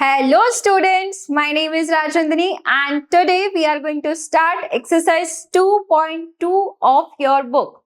Hello students, my name is Rajandani and today we are going to start exercise 2.2 of your book.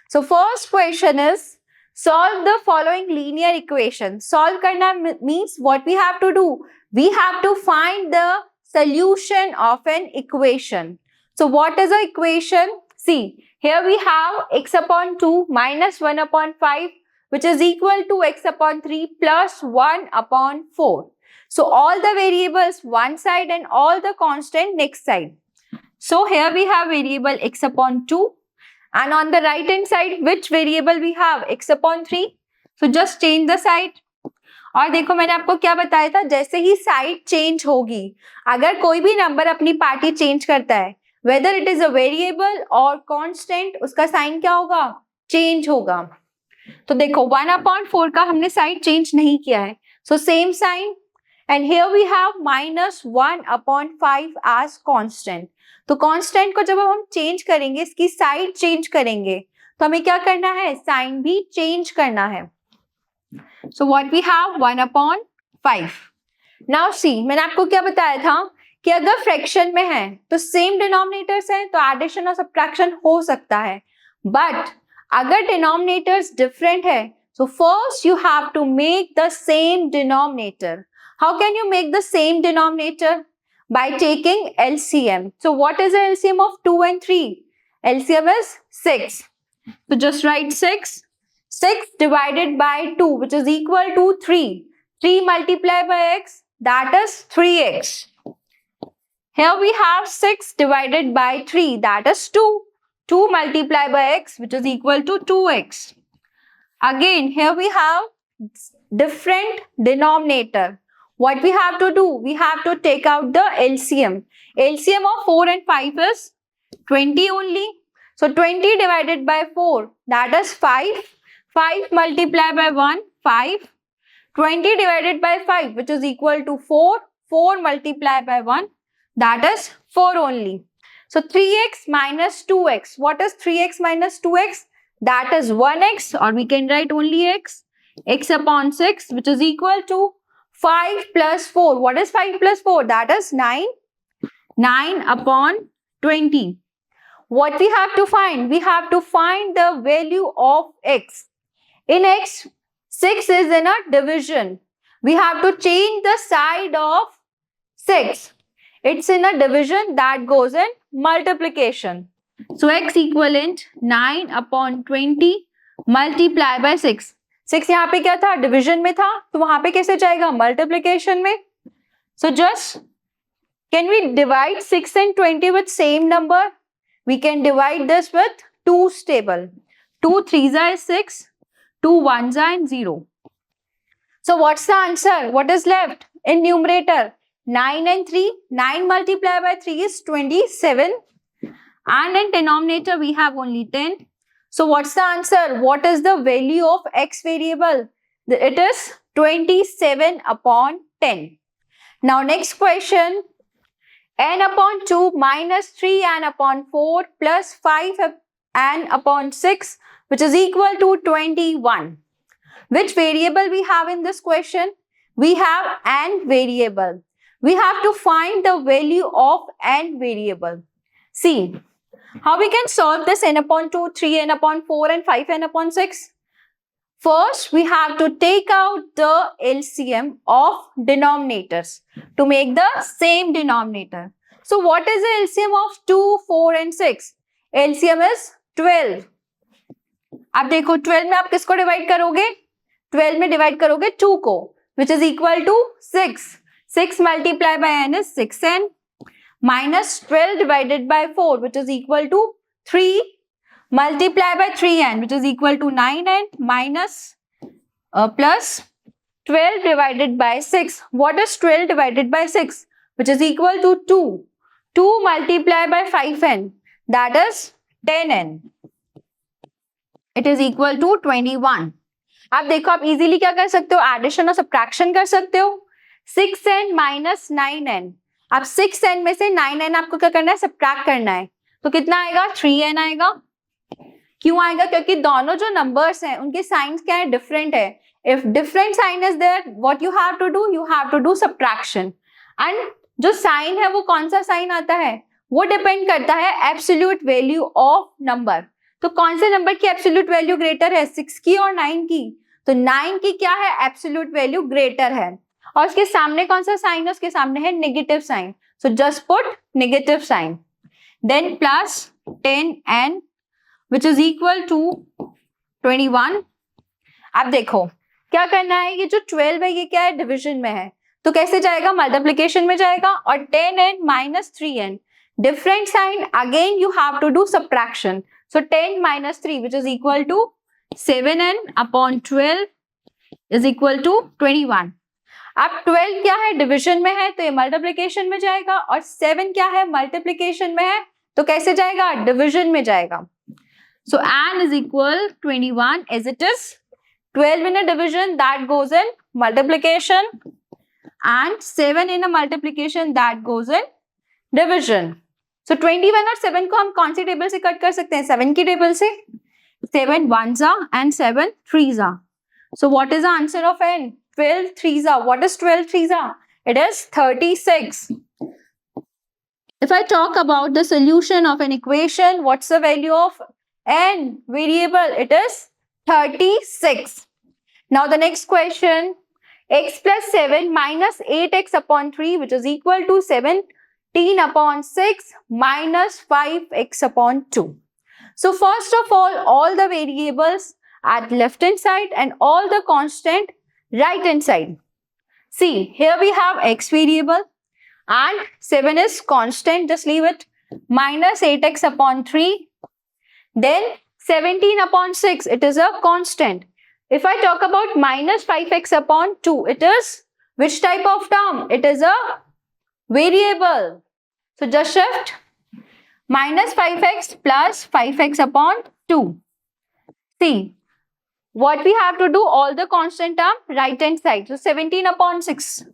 So first question is solve the following linear equation. Solve karna means what we have to do. We have to find the solution of an equation. So what is the equation? See, here we have x upon 2 minus 1 upon 5 which is equal to x upon 3 plus 1 upon 4. So all the variables one side and all the constant next side. So here we have variable x upon 2 and on the right hand side which variable we have x upon 3. So just change the side. और देखो मैंने आपको क्या बताया था, जैसे ही side change होगी, अगर कोई भी नंबर अपनी पार्टी चेंज करता है, whether it is a variable और कांस्टेंट, उसका साइन क्या होगा? चेंज होगा. तो देखो 1/4 का हमने साइड चेंज नहीं किया है, so same sign. And here we have minus 1/5 as constant. तो constant को जब हम चेंज करेंगे, इसकी साइड चेंज करेंगे, तो हमें क्या करना है? साइन भी चेंज करना है. So what we have 1/5. Now see, मैंने आपको क्या बताया था कि अगर फ्रैक्शन में है तो सेम डिनोमिनेटर्स हैं तो एडिशन और सब्ट्रैक्शन हो सकता है. बट अगर डिनोमिनेटर्स डिफरेंट है, so first you have to make the same denominator. How can you make the same denominator? By taking LCM. So what is the LCM of 2 and 3? LCM is 6. So just write 6. 6 divided by 2 which is equal to 3. 3 multiplied by x, that is 3x. Here we have 6 divided by 3, that is 2. 2 multiplied by x which is equal to 2x. Again here we have different denominator. What we have to do? We have to take out the LCM. LCM of 4 and 5 is 20 only. So 20 divided by 4, that is 5. 5 multiplied by 1, 5. 20 divided by 5 which is equal to 4. 4 multiplied by 1, that is 4 only. So 3x minus 2x. What is 3x minus 2x? That is 1x, or we can write only x. X upon 6 which is equal to 5 plus 4. What is 5 plus 4? That is 9. 9 upon 20. What we have to find? We have to find the value of x. In x, 6 is in a division. We have to change the side of 6. It's in a division, that goes in multiplication. So x equivalent 9 upon 20 multiplied by 6. 6 यहाँ पे क्या था? Division में था, तो वहां पे कैसे जाएगा? मल्टीप्लिकेशन में. So just can we divide 6 and 20 with same number? We can divide this with 2's table. 2 3s are 6, 2 1s are 0. So what's the answer? What is left in numerator? 9 and 3. 9 multiplied by 3 is 27. And in denominator we have only 10. So what's the answer? What is the value of x variable? It is 27 upon 10. Now next question. N upon 2 minus 3n upon 4 plus 5n upon 6 which is equal to 21. Which variable we have in this question? We have n variable. We have to find the value of n variable. See, how we can solve this n upon 2, 3n upon 4 and 5n upon 6? First, we have to take out the LCM of denominators to make the same denominator. So what is the LCM of 2, 4 and 6? LCM is 12. अब देखो 12 में आप किसको divide करोगे? 12 में divide करोगे 2 को, which is equal to 6. 6 multiplied by n is 6n. Minus 12 divided by 4 which is equal to 3 multiplied by 3n which is equal to 9n minus plus 12 divided by 6. What is 12 divided by 6? Which is equal to 2. 2 multiplied by 5n, that is 10n. It is equal to 21. आप देखो, आप easily क्या कर सकते हो? Addition और subtraction कर सकते हो. 6n minus 9n. अब 6n में से 9n आपको क्या करना है? सब्ट्रैक्ट करना है. तो कितना आएगा? 3n आएगा. क्यों आएगा? क्योंकि दोनों जो नंबर्स हैं उनके साइंस क्या है? डिफरेंट है. If different sign is there, what you have to do? You have to do subtraction. And जो sign है वो कौन सा sign आता है? वो depend करता है absolute value of number. तो कौन से नंबर की absolute value greater है? 6 की और 9 की? तो 9 की क्या है? absolute value greater है. और उसके सामने कौन सा sign है? उसके सामने है negative sign. So just put negative sign. Then plus 10n which is equal to 21. अब देखो क्या करना है, ये जो 12 है ये क्या है? डिविजन में है, तो कैसे जाएगा? मल्टीप्लिकेशन में जाएगा. और 10n minus 3n different sign, again you have to do subtraction. So 10 minus 3 which is equal to 7n upon 12 is equal to 21. अब 12 क्या है? डिविजन में है, तो ये मल्टीप्लिकेशन में जाएगा. और 7 क्या है? मल्टीप्लिकेशन में है, तो कैसे जाएगा? डिविजन में जाएगा. So n is equal 21 as it is. 12 in a division, that goes in multiplication, and 7 in a multiplication, that goes in division. So 21 और 7 को हम कौन सी टेबल से कट कर सकते हैं? 7 की टेबल से. 7 ones are and 7 threes are. So what is the answer of n? 12 threes are. What is 12 threes are? It is 36. If I talk about the solution of an equation, what's the value of n variable? It is 36. Now the next question, x plus 7 minus 8x upon 3 which is equal to 17 upon 6 minus 5x upon 2. So first of all the variables at left hand side and all the constant right hand side. See, here we have x variable and 7 is constant, just leave it, minus 8x upon 3. Then 17 upon 6, it is a constant. If I talk about minus 5x upon 2, it is which type of term? It is a variable. So just shift minus 5x plus 5x upon 2. See, what we have to do? All the constant term right hand side. So 17 upon 6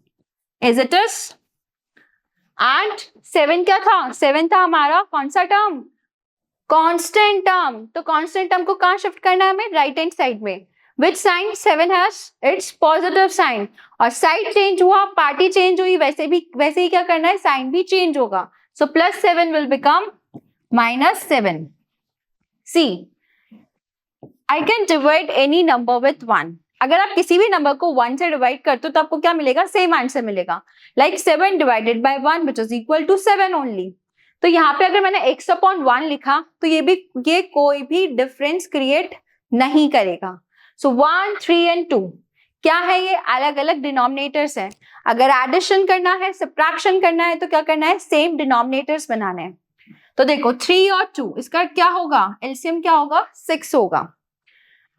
as it is. And 7 क्या था? 7 था हमारा कौन सा term? Constant term. तो constant term को कहाँ shift करना है हमें? राइट हैंड साइड में. Which sign? 7 has its positive sign. और साइड चेंज हुआ, पार्टी चेंज हुई, वैसे ही क्या करना है? साइन भी चेंज होगा. So plus 7 will become minus 7. See, I can divide any number with 1. अगर आप किसी भी नंबर को 1 से डिवाइड करते हो तो आपको क्या मिलेगा? सेम आंसर मिलेगा. Like 7 divided by 1 which is equal to 7 only. तो यहाँ पे अगर मैंने x upon 1 लिखा तो ये कोई भी डिफरेंस क्रिएट नहीं करेगा. So 1, 3 and 2 क्या है? ये अलग अलग डिनोमिनेटर्स हैं. अगर एडिशन करना है, सब्ट्रैक्शन करना है तो क्या करना है? सेम डिनोमिनेटर्स बनाने हैं. तो देखो 3 और 2 इसका क्या होगा? एलसीएम क्या होगा? 6 होगा.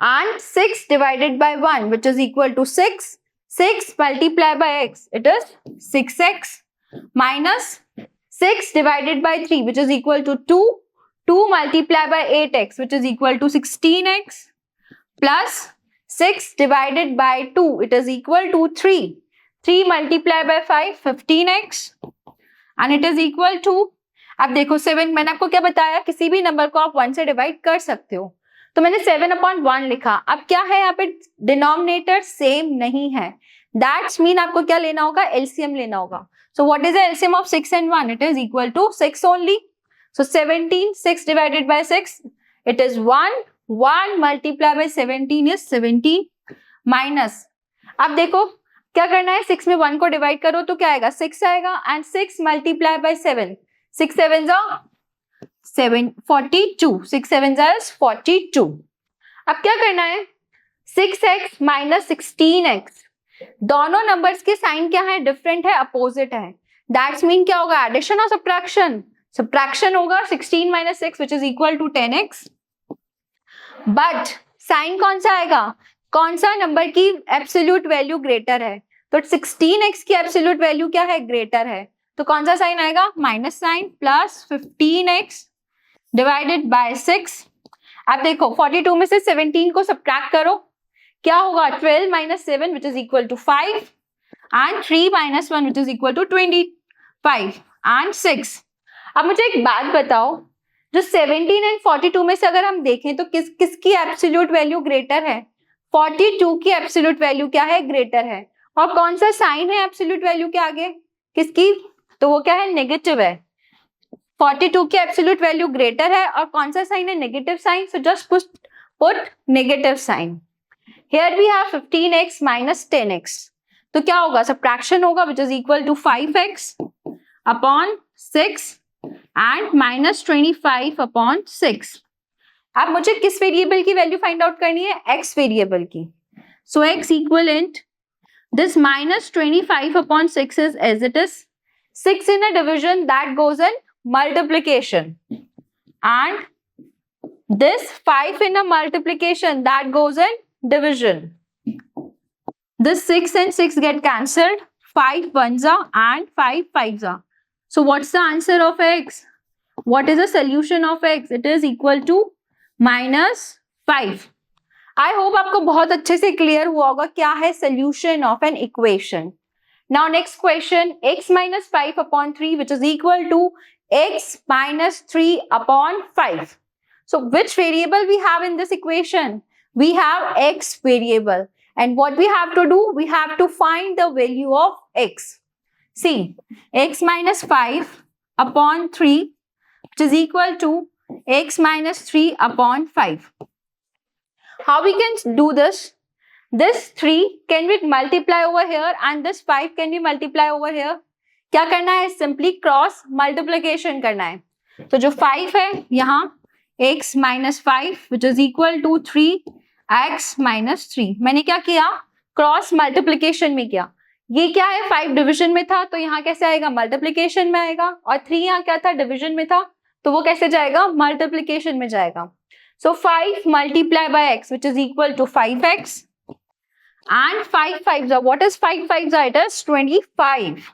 And 6 divided by 1 which is equal to 6. 6 multiplied by x, it is 6x minus 6 divided by 3 which is equal to 2. 2 multiplied by 8x which is equal to 16x plus 6 divided by 2 it is equal to 3. 3 multiplied by 5 15x and it is equal to. अब देखो 7, मैंने आपको क्या बताया? किसी भी number को आप 1 से डिवाइड कर सकते हो. तो मैंने 7 upon 1 लिखा. अब क्या है यहाँ पे? डिनोमिनेटर सेम नहीं है. दैट्स मीन आपको क्या लेना होगा? एलसीएम लेना होगा. So what is the LCM of 6 and 1? It is equal to 6 only. So 17, 6 divided by 6 it is 1. 1 multiply by 17 is 17 minus. अब देखो क्या करना है? 6 में 1 को डिवाइड करो तो क्या आएगा? 6 आएगा. And 6 multiply bye 7, 6 7 42. 6 7 is 42. अब क्या करना है? 6x minus 16x. दोनों नंबर्स के साइन क्या है? डिफरेंट है, अपोजिट है. दैट्स मीन क्या होगा? एडिशन और सब्ट्रैक्शन? सब्ट्रैक्शन होगा. 16 minus 6 which is equal to 10x. But sign कौन सा आएगा? कौन सा नंबर की एब्सोल्यूट वैल्यू ग्रेटर है? तो 16x की एब्सोल्यूट वैल्यू क्या है? ग्रेटर है. तो कौन सा साइन आएगा? Minus sign. Plus 15x divided by 6. अब देखो 42 में से 17 को सब्ट्रैक्ट करो, क्या होगा? 12 minus 7 which is equal to 5 and 3 minus 1 which is equal to 25 and 6. अब मुझे एक बात बताओ, जो 17 and 42 में से अगर हम देखें तो किसकी एब्सोल्यूट वैल्यू ग्रेटर है? 42 की एब्सोल्यूट वैल्यू क्या है, ग्रेटर है। और कौन सा साइन है एब्सोल्यूट वैल्यू के आगे, किसकी, तो वो क्या है, नेगेटिव है। 42 की एब्सोल्यूट वैल्यू ग्रेटर है और कौन सा साइन है, negative sign, so just put negative sign. Here we have 15x minus 10x, तो क्या होगा, सब्ट्रैक्शन होगा which is equal to 5x upon 6 and minus 25 upon 6। अब मुझे किस वेरिएबल की वैल्यू फाइंड आउट करनी है, x वेरिएबल की। सो x equivalent this minus 25 upon 6 is as it is. 6 in a division, that goes in multiplication, and this 5 in a multiplication, that goes in division. This 6 and 6 get cancelled, 5 ones are and 5 fives are. So what's the answer of x? What is the solution of x? It is equal to minus 5. I hope आपको बहुत अच्छे से clear हुआ होगा क्या है solution of an equation. Now next question, x minus 5 upon 3 which is equal to x minus 3 upon 5. So which variable we have in this equation, we have x variable, and what we have to do, we have to find the value of x. See x minus 5 upon 3 which is equal to x minus 3 upon 5. How we can do this? This 3 can be multiply over here and this 5 can be multiply over here. क्या करना है, simply cross multiplication करना है। तो जो 5 है यहाँ x minus 5 which is equal to 3x minus 3, मैंने क्या किया, क्रॉस मल्टीप्लीकेशन में किया। ये क्या है, 5 डिविजन में था तो यहाँ कैसे आएगा, मल्टीप्लीकेशन में आएगा, और 3 यहाँ क्या था, डिविजन में था, तो वो कैसे जाएगा, मल्टीप्लीकेशन में जाएगा। So 5 multiplied by x which is equal to 5x, and 5 5s are, what is 5 5s are, it is 25.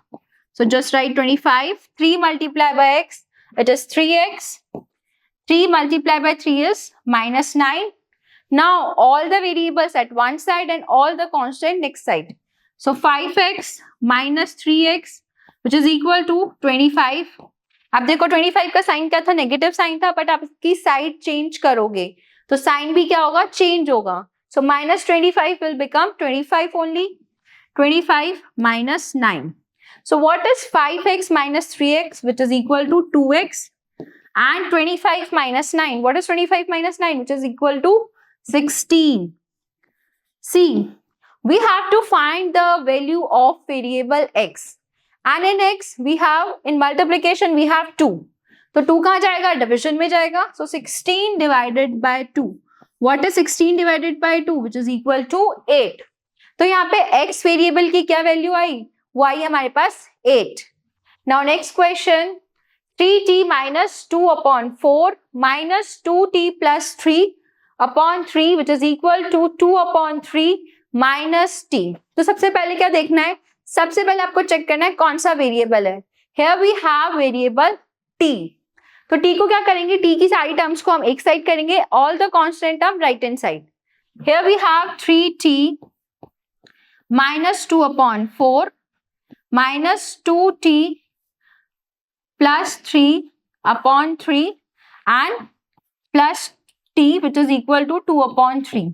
So just write 25. 3 multiplied by x, it is 3x. 3 multiplied by 3 is minus 9. Now all the variables at one side and all the constant next side. So 5x minus 3x which is equal to 25. अब देखो 25 का sign क्या था, negative sign था, but आप इसकी side change करोगे तो साइन भी क्या होगा, चेंज होगा। So minus 25 will become 25 only, 25 minus 9. So what is 5x minus 3x which is equal to 2x, and 25 minus 9, what is 25 minus 9 which is equal to 16. See we have to find the value of variable x. And in x we have, in multiplication we have 2, तो 2 कहाँ जाएगा, division में जाएगा। So 16 divided by 2, what is 16 divided by 2 which is equal to 8. तो यहाँ पे x variable की क्या वैल्यू आई, वो आई हमारे पास 8. Now next question, 3t minus 2 upon 4 minus 2t plus 3 upon 3 which is equal to 2 upon 3 minus t. तो सबसे पहले क्या देखना है, सबसे पहले आपको चेक करना है कौन सा वेरिएबल है। Here we have variable t, तो t को क्या करेंगे, t की सारी टर्म्स को हम एक साइड करेंगे, all the constant term right hand side. Here we have 3t minus 2 upon 4 minus 2t plus 3 upon 3 and plus t which is equal to 2 upon 3.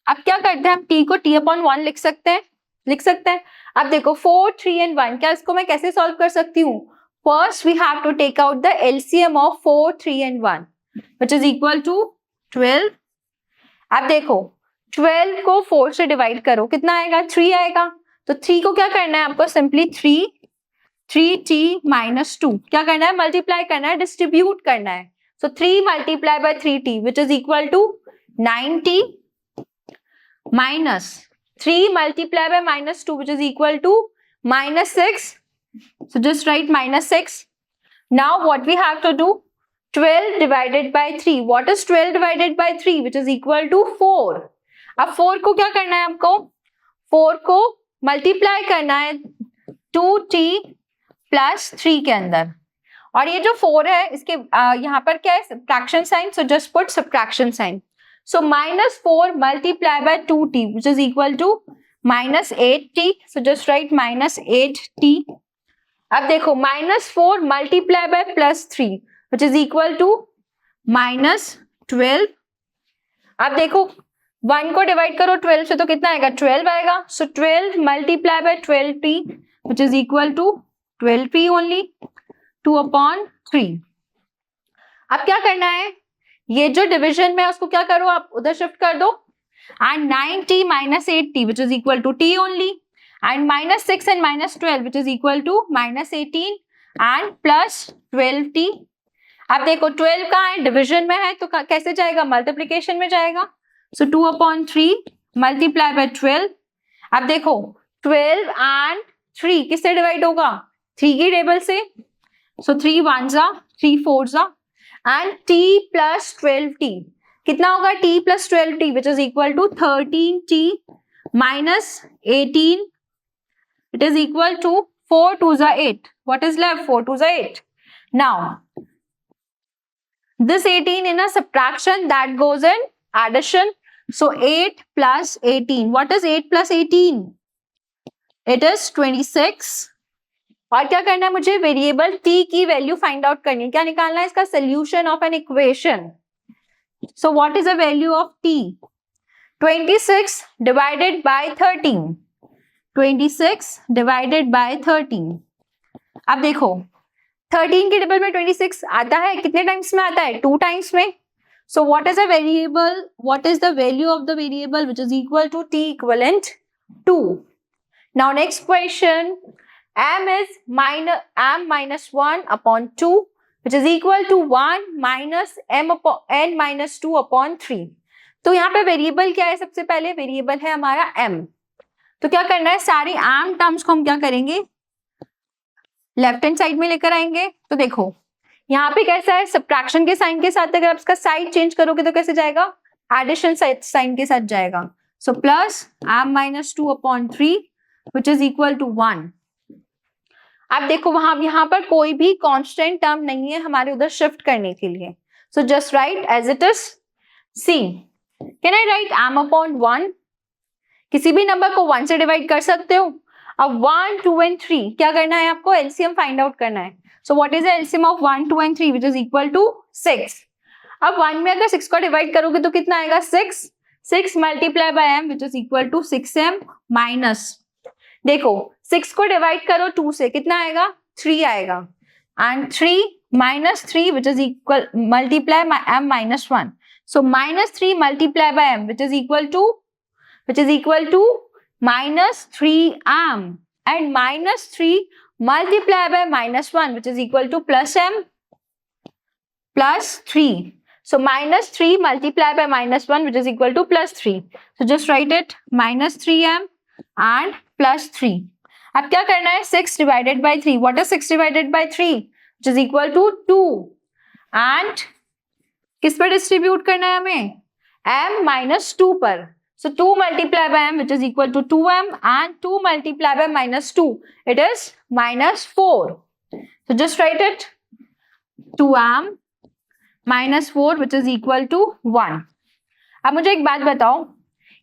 अब क्या करते हैं, हम t को t upon 1 लिख सकते हैं। अब देखो 4 3 and 1, क्या इसको मैं कैसे सॉल्व कर सकती हूँ, first we have to take out the LCM of 4 3 and 1 which is equal to 12. अब देखो 12 को 4 से डिवाइड करो, कितना आएगा, 3 आएगा। तो 3 को क्या करना है आपको, सिंपली 3t माइनस 2 क्या करना है, मल्टीप्लाई करना है, डिस्ट्रीब्यूट करना है। So 3 multiply by 3t which is equal to 9t minus 3 multiplied by minus 2 which is equal to minus 6. So just write minus 6. Now what we have to do, 12 divided by 3. What is 12 divided by 3 which is equal to 4. अब 4 को क्या करना है आपको, 4 को multiply करना है 2t plus 3 के अंदर, और ये जो 4 है इसके यहाँ पर क्या है, subtraction sign, so just put subtraction sign. So minus 4 multiplied by 2t which is equal to minus 8t. So just write minus 8t. अब देखो minus 4 multiplied by plus 3 which is equal to minus 12. अब देखो 1 को divide करो 12 से तो कितना आएगा 12 आएगा. So 12 multiply by 12t which is equal to 12p only 2/3. अब क्या करना है, ये जो डिविजन में है उसको क्या करो आप उधर शिफ्ट कर दो and 9t minus 8t which is equal to t only and minus 6 and minus 12 which is equal to minus 18 and plus 12t. अब देखो 12 कहाँ है, डिविजन में है तो कैसे जाएगा, मल्टीप्लीकेशन में जाएगा. सो 2/3 मल्टीप्लाई बाय 12. अब देखो 12 एंड 3 किससे डिवाइड होगा, 3 की टेबल से. सो 3 1s 3 4s and t plus 12t कितना होगा, t plus 12t which is equal to 13t minus 18. It is equal to 4 2s 8. What is left? 4 2s 8. Now this 18 in a subtraction that goes in addition. So 8 plus 18. What is 8 plus 18? It is 26. और क्या करना है मुझे, variable t की value find out करनी है. क्या निकालना है, इसका solution of an equation. So what is the value of t? 26 divided by 13. 26 divided by 13. अब देखो 13 के टेबल में 26 आता है, कितने टाइम्स में आता है, 2 टाइम्स में. So what is the variable, what is the value of the variable which is equal to t equivalent 2. Now next question, m is minus 1 upon 2 which is equal to 1 minus m upon n minus 2 upon 3. तो यहाँ पे variable क्या है, सबसे पहले variable है हमारा m. तो क्या करना है, सारी m टर्म्स को हम क्या करेंगे, लेफ्ट हैंड साइड में लेकर आएंगे. तो देखो यहाँ पे कैसा है, सब्ट्रैक्शन के साइन के साथ अगर आप इसका साइड चेंज करोगे तो कैसे जाएगा, एडिशन साइन के साथ जाएगा. So plus m minus 2 upon 3 which is equal to 1. अब देखो वहां यहाँ पर कोई भी कांस्टेंट टर्म नहीं है हमारे उधर शिफ्ट करने के लिए. So just write as it is. See can I write m upon 1. किसी भी नंबर को 1 से डिवाइड कर सकते हो. अब 1 2 and 3 क्या करना है, आपको एलसीएम फाइंड आउट करना है. So what is the LCM of 1 2 and 3 which is equal to 6. अब 1 में अगर 6 को डिवाइड करोगे तो कितना आएगा, 6 multiply by m which is equal to 6m minus, देखो 6 को डिवाइड करो 2 से कितना आएगा, 3 आएगा. And 3 minus 3 which is equal multiply m minus 1. So minus 3 multiply by m which is equal to minus 3m and minus 3 multiply by minus 1 which is equal to plus m plus 3. So minus 3 multiplied by minus 1 which is equal to plus 3. So just write it minus 3m and plus 3. अब क्या करना है, 6 divided by 3. What is 6 divided by 3? Which is equal to 2. And किस पर distribute करना है हमें, m minus 2 पर. So 2 multiplied by m which is equal to 2m and 2 multiplied by minus 2. It is minus 4. So just write it 2m minus 4 which is equal to 1. अब मुझे एक बात बताओ,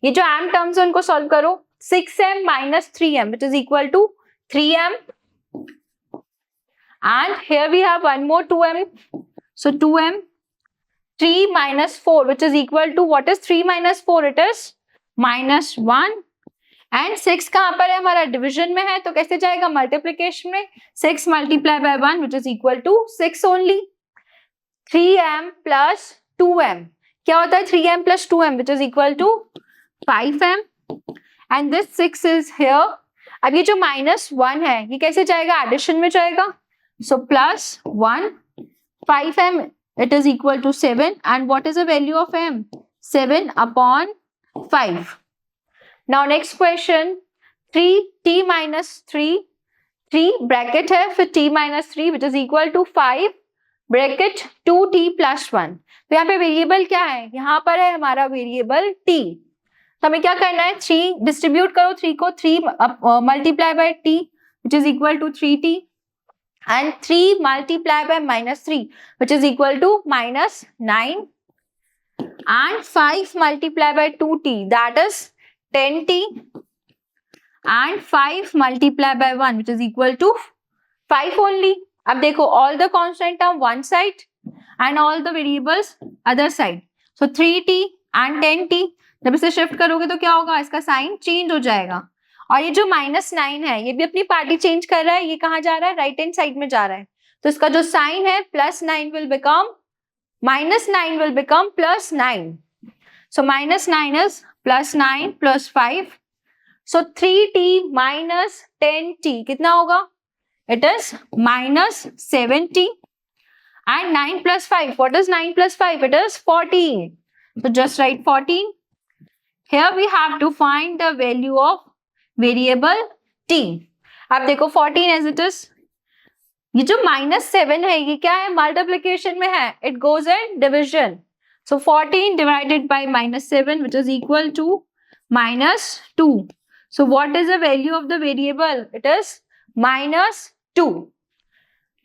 ये जो m टर्म्स है उनको सॉल्व करो. 6m minus 3m which is equal to 3m and here we have one more 2m. So 2m. 3 minus 4 which is equal to, what is 3 minus 4? It is minus 1. And 6 कहाँ पर है, हमारा division में है तो कैसे जाएगा, मल्टीप्लीकेशन में. 6 multiply by 1 which is equal to 6 only. 3m plus 2m क्या होता है, 3m plus 2m which is equal to 5m and this 6 is here. अब ये जो माइनस 1 है ये कैसे जाएगा, एडिशन में जाएगा. So plus 1 5m it is equal to 7 and what is the value of m, 7 upon 5. Now next question, 3t minus 3 bracket है, फिर t minus 3 which is equal to 5 bracket 2t plus 1. तो यहाँ पे variable क्या है, यहाँ पर है हमारा वेरिएबल t. तो हमें क्या करना है, 3 डिस्ट्रीब्यूट करो 3 को, 3 multiply bye t which is equal to 3t and 3 multiplied by minus 3 which is equal to minus 9 and 5 multiplied by 2t that is 10t and 5 multiplied by 1 which is equal to 5 only. अब देखो all the constant term one side and all the variables other side. So 3t and 10t जब इसे shift करोगे तो क्या होगा, इसका sign change हो जाएगा। और ये जो -9 है ये भी अपनी पार्टी चेंज कर रहा है, ये कहाँ जा रहा है, राइट हैंड साइड में जा रहा है। तो इसका जो साइन है +9 will become -9 will become +9. So -9 is +9 + 5. So 3t minus 10t कितना होगा? It is -7t. And 9 + 5. What is 9 + 5? It is 14. So just write 14. Here we have to find the value of variable t. अब देखो 14 as it is. ये जो -7 है ये क्या है, मल्टीप्लिकेशन में है, it goes in division. So 14 divided by -7 which is equal to -2. So what is the value of the variable? It is -2.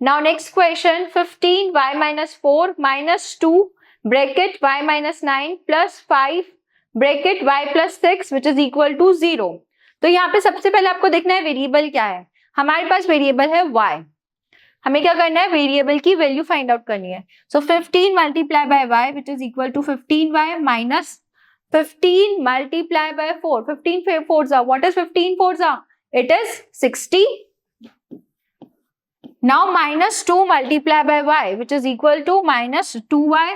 Now next question, 15y - 4 - 2 bracket y - 9 plus 5 bracket y + 6 which is equal to 0. तो यहाँ पे सबसे पहले आपको देखना है variable क्या है। हमारे पास वेरिएबल है y, हमें क्या करना है, वेरिएबल की वैल्यू फाइंड आउट करनी है। So 15 multiply by y which is equal to 15y minus 15 multiply by 4, 15 4 what is 15 4 it is 60। Now -2 multiply by y which is equal to -2y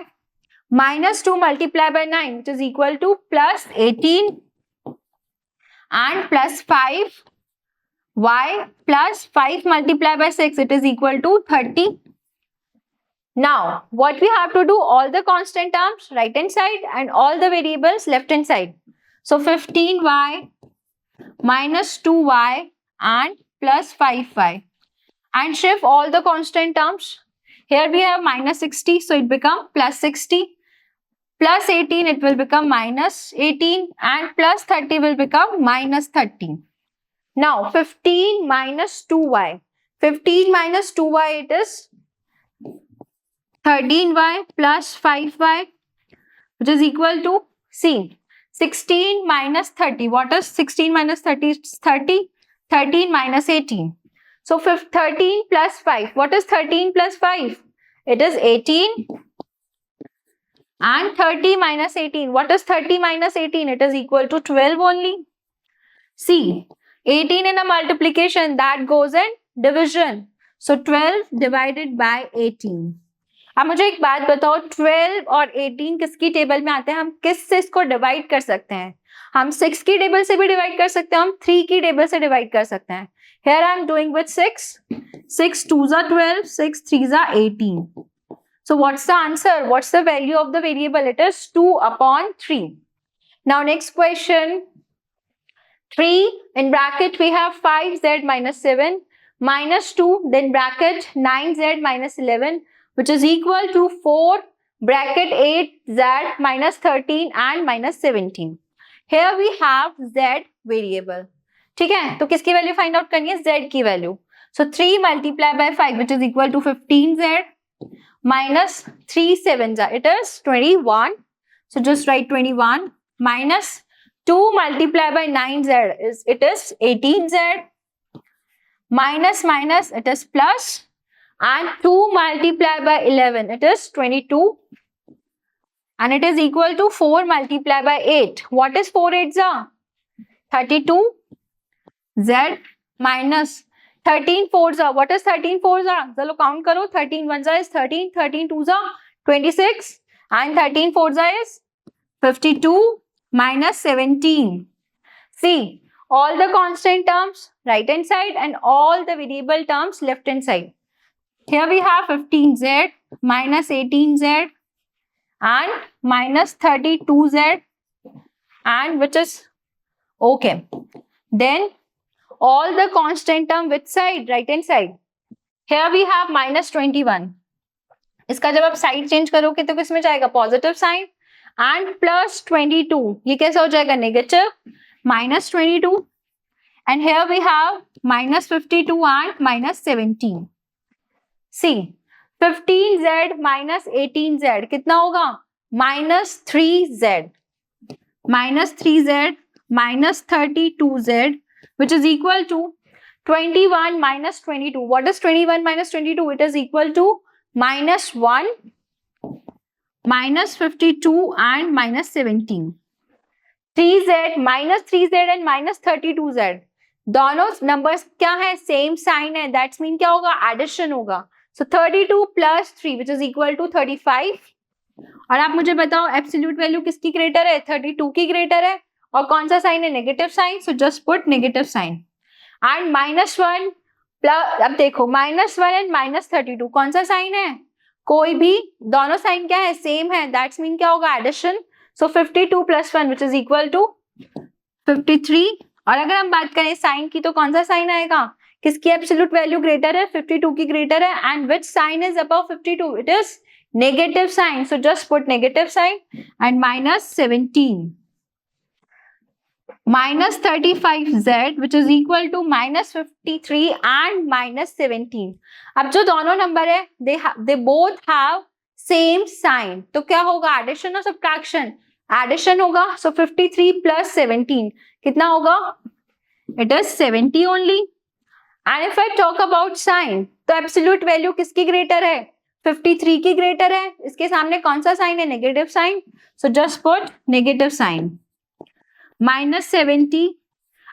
-2 multiply by 9 which is equal to +18 and +5 y plus 5 multiplied by 6 it is equal to 30. Now what we have to do, all the constant terms right hand side and all the variables left hand side. So 15y minus 2y and plus 5y and shift all the constant terms. Here we have -60 so it become +60, plus 18 it will become -18 and plus 30 will become -30. Now 15 minus 2y, 15 minus 2y it is 13y plus 5y which is equal to C 16 minus 30. What is 16 minus 30? 30. 13 minus 18. So 13 plus 5. What is 13 plus 5? It is 18. And 30 minus 18. What is 30 minus 18? It is equal to 12 only. C 18 in a multiplication that goes in division. So 12 divided by 18. अब मुझे एक बात बताओ, 12 और 18 किसकी table में आते हैं, हम किस से इसको डिवाइड कर सकते हैं? हम 6 की टेबल से भी डिवाइड कर सकते हैं, हम 3 की टेबल से डिवाइड कर सकते हैं। Here I am doing with 6. 6 2s are 12, 6 3s are 18. So what's the answer? What's the value of the variable? It is 2/3. Now next question. 3 in bracket we have 5z minus 7 minus 2 then bracket 9z minus 11 which is equal to 4 bracket 8z minus 13 and minus 17. Here we have z variable. ठीक है, तो किसकी value find out करनी है, z की value. So 3 multiply bye 5 which is equal to 15z minus 3 7z it is 21. So just write 21 minus 2 multiplied by 9z it is 18z minus minus it is plus and 2 multiplied by 11 it is 22 and it is equal to 4 multiplied by 8. What is 4 8s are 32 z minus 13 4s are, what is 13 4s are, चलो count करो, 13 1s is 13, 13 2s are 26 and 13 4s is 52 minus 17. See all the constant terms right hand side and all the variable terms left hand side. Here we have 15z minus 18z and minus 32z and which is okay. Then all the constant term which side, right hand side. Here we have minus 21. इसका जब आप side change करोगे तो किस में जाएगा, positive sign and plus 22 ये कैसा हो जाएगा, negative -22 and here we have -52 and -17. See 15z minus 18z कितना होगा, -3z minus 32z which is equal to 21 minus 22. What is 21 minus 22? It is equal to -1 minus 52 and minus 17. 3z minus 3z and minus 32z, दोनों numbers क्या है, same sign है, that's mean क्या होगा, addition होगा. So 32 plus 3 which is equal to 35. और आप मुझे बताओ एब्सोल्यूट वैल्यू किसकी ग्रेटर है, 32 की ग्रेटर है, और कौन सा साइन है, negative sign. So just put negative sign. And -1 plus, अब देखो -1 एंड -32 कौन सा साइन है, कोई भी, दोनों साइन क्या है, सेम है, दैट्स मीन क्या होगा, addition. So 52 plus 1 which is equal to 53. और अगर हम बात करें साइन की तो कौन सा साइन आएगा, किसकी एब्सोल्यूट वैल्यू ग्रेटर है, 52 की ग्रेटर है. And which sign is above 52, it is negative sign. So just put negative sign. And -17 minus 35z which is equal to -53 and -17. अब जो दोनों नंबर है they both have same sign. तो क्या होगा, एडिशन और सब्ट्रैक्शन, एडिशन होगा. So 53 plus 17 कितना होगा, it is 70 only. And if I talk about sign, तो एब्सोल्यूट वैल्यू किसकी ग्रेटर है, 53 की ग्रेटर है. इसके सामने कौन सा साइन है, negative sign. So just put negative sign. -70.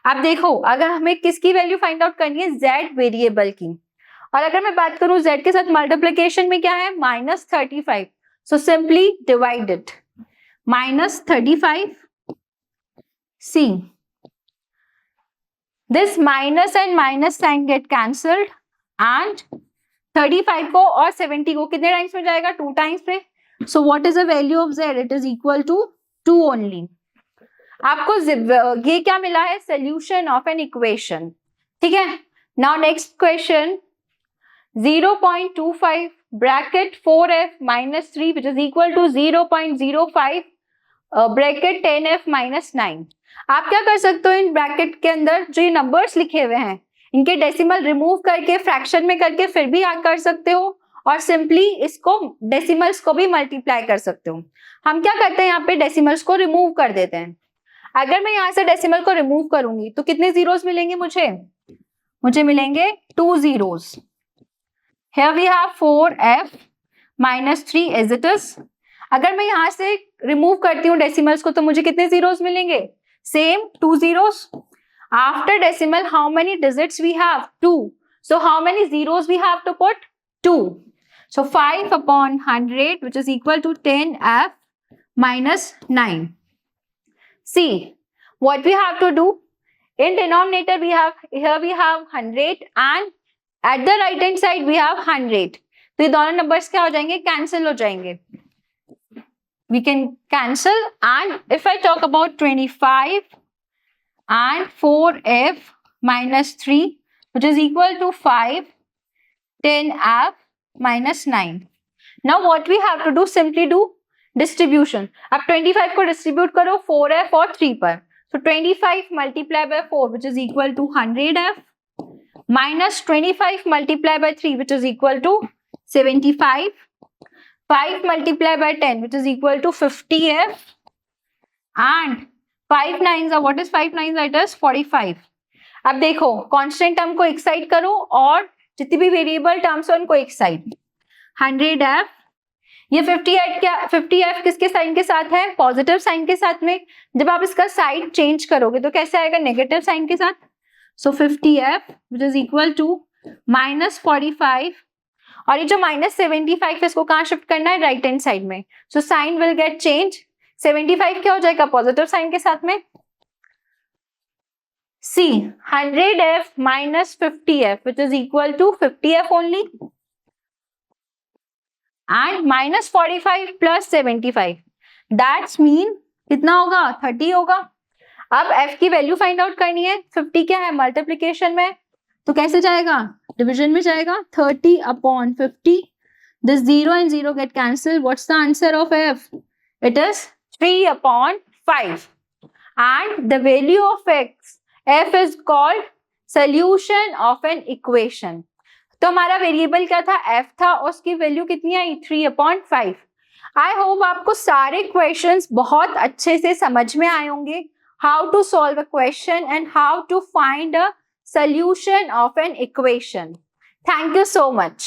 अब देखो अगर हमें किसकी वैल्यू फाइंड आउट करनी है, z वेरिएबल की. और अगर मैं बात करूं z के साथ मल्टीप्लिकेशन में क्या है, -35. So simply divide it. -35 see this minus and minus sign get cancelled. And 35 को और 70 को कितने टाइम्स में जाएगा, 2 टाइम्स में. So what is the value of z, it is equal to 2 only. आपको ये क्या मिला है, सोल्यूशन ऑफ एन इक्वेशन. ठीक है. Now next question, 0.25 bracket 4f minus 3 which is equal to 0.05 bracket 10f minus 9. आप क्या कर सकते हो, इन ब्रैकेट के अंदर जो ये नंबर्स लिखे हुए हैं इनके डेसिमल रिमूव करके फ्रैक्शन में करके फिर भी याद कर सकते हो, और सिंपली इसको डेसिमल्स को भी मल्टीप्लाई कर सकते हो. हम क्या करते हैं, यहाँ पे डेसिमल्स को रिमूव कर देते हैं. अगर मैं यहाँ से डेसिमल को रिमूव करूंगी तो कितने जीरोस मिलेंगे मुझे मिलेंगे 2 zeros. Here we have 4f minus 3 as it is. अगर मैं यहाँ से रिमूव करती हूँ डेसिमल्स को तो मुझे कितने जीरोस मिलेंगे, same 2 zeros. After decimal, how many digits we have? 2. So how many zeros we have to put? 2. So 5 upon 100 which is equal to 10f minus 9. See, what we have to do? In denominator we have, here we have 100 and at the right hand side we have 100. तो ये दोनों numbers क्या हो जाएंगे, cancel हो जाएंगे. We can cancel. And if I talk about 25 and 4f minus 3 which is equal to 5, 10f minus 9. Now what we have to do, simply do distribution. अब 25 को distribute करो 4f और 3 पर. So 25 multiplied by 4 which is equal to 100f minus 25 multiplied by 3 which is equal to 75. 5 multiplied by 10 which is equal to 50f and 5 nines are, what is 5 nines, that is 45. अब देखो constant term को एक side करो और जितनी भी variable terms हैं उनको एक साइड. 100f, ये 50f किसके साइन के साथ है, पॉजिटिव साइन के साथ में. जब आप इसका साइड चेंज करोगे तो कैसे आएगा, नेगेटिव साइन के साथ. So 50f which is equal to -45. और ये जो -75 है इसको कहाँ शिफ्ट करना है, राइट हैंड साइड में. So sine will get change. 75 क्या हो जाएगा, पॉजिटिव साइन के साथ में. C 100f minus 50f which is equal to 50f only and minus 45 plus 75 that's mean कितना होगा, 30 होगा. अब f की वैल्यू फाइंड आउट करनी है. 50 क्या है, मल्टीप्लीकेशन में, तो कैसे जाएगा, डिविजन में जाएगा. 30 upon 50, this 0 and 0 get cancelled. What's the answer of f? It is 3 upon 5 and the value of f is called solution of an equation. तो हमारा वेरिएबल क्या था, f था, और उसकी वैल्यू कितनी आई, 3/5. आई होप आपको सारे क्वेश्चंस बहुत अच्छे से समझ में आए होंगे. How to solve a question and how to find a solution of an equation. Thank you so much.